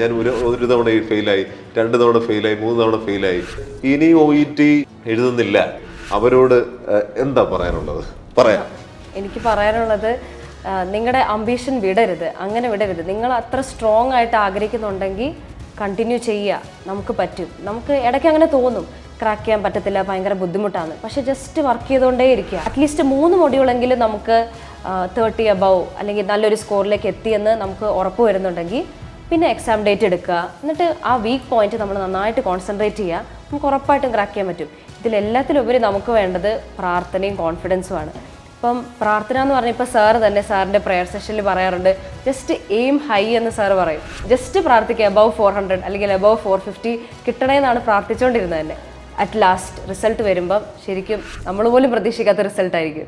ഞാൻ ഒരു തവണ ഫെയിലായി, 2 തവണ ഫെയിലായി, 3 തവണ ഫെയിലായി, ഇനി OET എഴുതുന്നില്ല, അവരോട് എന്താ പറയാനുള്ളത്? പറയാം. എനിക്ക് പറയാനുള്ളത്, നിങ്ങളുടെ അംബീഷൻ വിടരുത്, അങ്ങനെ വിടരുത്. നിങ്ങൾ അത്ര സ്ട്രോങ് ആയിട്ട് ആഗ്രഹിക്കുന്നുണ്ടെങ്കിൽ കണ്ടിന്യൂ ചെയ്യുക. നമുക്ക് പറ്റും. നമുക്ക് ഇടയ്ക്ക് അങ്ങനെ തോന്നും ക്രാക്ക് ചെയ്യാൻ പറ്റത്തില്ല, ഭയങ്കര ബുദ്ധിമുട്ടാണ്. പക്ഷേ ജസ്റ്റ് വർക്ക് ചെയ്തുകൊണ്ടേ ഇരിക്കുക. അറ്റ്ലീസ്റ്റ് 3 മൊഡ്യൂളെങ്കിലും നമുക്ക് 30 അബവ് അല്ലെങ്കിൽ നല്ലൊരു സ്കോറിലേക്ക് എത്തിയെന്ന് നമുക്ക് ഉറപ്പ് വരുന്നുണ്ടെങ്കിൽ പിന്നെ എക്സാം ഡേറ്റ് എടുക്കുക. എന്നിട്ട് ആ വീക്ക് പോയിന്റ് നമ്മൾ നന്നായിട്ട് കോൺസെൻട്രേറ്റ് ചെയ്യുക. നമുക്ക് ഉറപ്പായിട്ടും ക്രാക്ക് ചെയ്യാൻ പറ്റും. ഇതിലെല്ലാത്തിലുപരി നമുക്ക് വേണ്ടത് പ്രാർത്ഥനയും കോൺഫിഡൻസുമാണ്. ഇപ്പം പ്രാർത്ഥന എന്ന് പറഞ്ഞാൽ ഇപ്പോൾ സാറ് തന്നെ സാറിൻ്റെ പ്രെയർ സെഷനിൽ പറയാറുണ്ട്, ജസ്റ്റ് എയിം ഹൈ എന്ന് സാറ് പറയും. ജസ്റ്റ് പ്രാർത്ഥിക്കുക, അബവ് 400 അല്ലെങ്കിൽ അബവ് 450 കിട്ടണമെന്നാണ് പ്രാർത്ഥിച്ചുകൊണ്ടിരുന്നത് തന്നെ. അറ്റ് ലാസ്റ്റ് റിസൾട്ട് വരുമ്പം ശരിക്കും നമ്മൾ പോലും പ്രതീക്ഷിക്കാത്ത റിസൾട്ടായിരിക്കും.